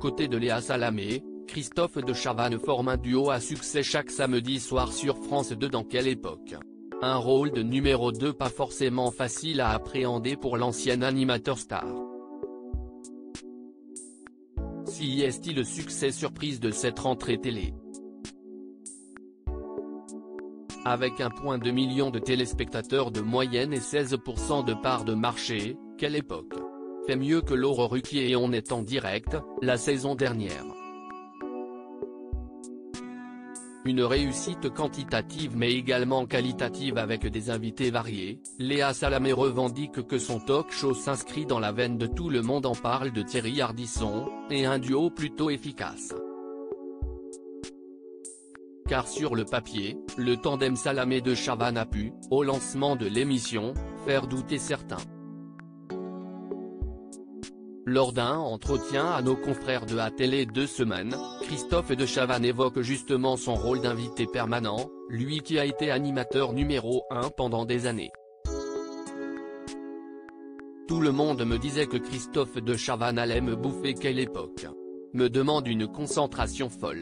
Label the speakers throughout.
Speaker 1: côtés de Léa Salamé, Christophe de Chavannes forme un duo à succès chaque samedi soir sur France 2. Dans Quelle époque. Un rôle de numéro 2 pas forcément facile à appréhender pour l'ancien animateur star. Si est-il le succès surprise de cette rentrée télé? Avec 1,2 million de téléspectateurs de moyenne et 16% de part de marché, Quelle époque fait mieux que Laure Ruquier et On est en direct, la saison dernière. Une réussite quantitative mais également qualitative avec des invités variés, Léa Salamé revendique que son talk-show s'inscrit dans la veine de Tout le monde en parle de Thierry Ardisson, et un duo plutôt efficace. Car sur le papier, le tandem Salamé de Chavannes a pu, au lancement de l'émission, faire douter certains. Lors d'un entretien à nos confrères de ATL 2 semaines, Christophe de Chavannes évoque justement son rôle d'invité permanent, lui qui a été animateur numéro 1 pendant des années. Tout le monde me disait que Christophe de Chavannes allait me bouffer. Quelle époque me demande une concentration folle.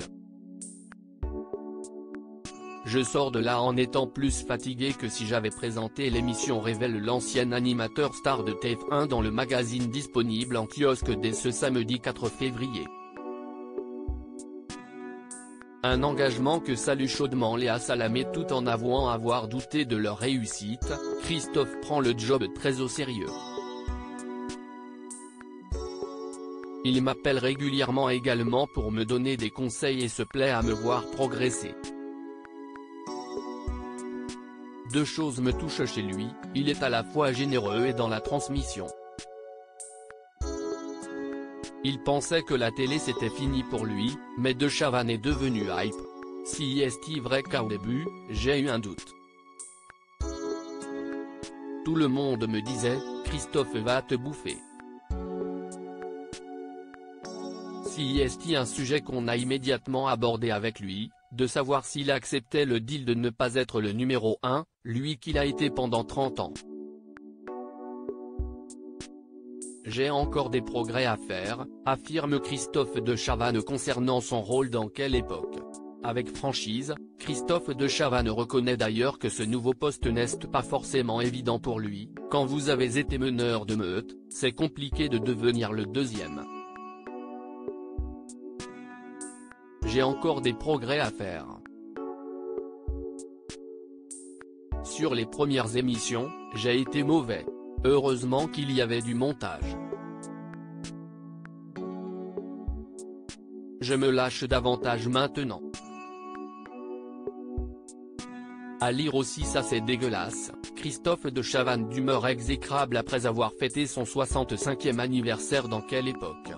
Speaker 1: Je sors de là en étant plus fatigué que si j'avais présenté l'émission, révèle l'ancien animateur star de TF1 dans le magazine disponible en kiosque dès ce samedi 4 février. Un engagement que salue chaudement Léa Salamé tout en avouant avoir douté de leur réussite. Christophe prend le job très au sérieux. Il m'appelle régulièrement également pour me donner des conseils et se plaît à me voir progresser. Deux choses me touchent chez lui, il est à la fois généreux et dans la transmission. Il pensait que la télé c'était fini pour lui, mais de Chavannes est devenu hype. Si est-il vrai qu'au début, j'ai eu un doute. Tout le monde me disait, Christophe va te bouffer. Si est-il un sujet qu'on a immédiatement abordé avec lui, de savoir s'il acceptait le deal de ne pas être le numéro 1, lui qu'il a été pendant 30 ans. J'ai encore des progrès à faire, affirme Christophe de Chavannes concernant son rôle dans Quelle époque. Avec franchise, Christophe de Chavannes reconnaît d'ailleurs que ce nouveau poste n'est pas forcément évident pour lui. Quand vous avez été meneur de meute, c'est compliqué de devenir le deuxième. J'ai encore des progrès à faire. Sur les premières émissions, j'ai été mauvais. Heureusement qu'il y avait du montage. Je me lâche davantage maintenant. À lire aussi Ça c'est dégueulasse, Christophe de Chavannes d'humeur exécrable après avoir fêté son 65e anniversaire dans Quelle époque.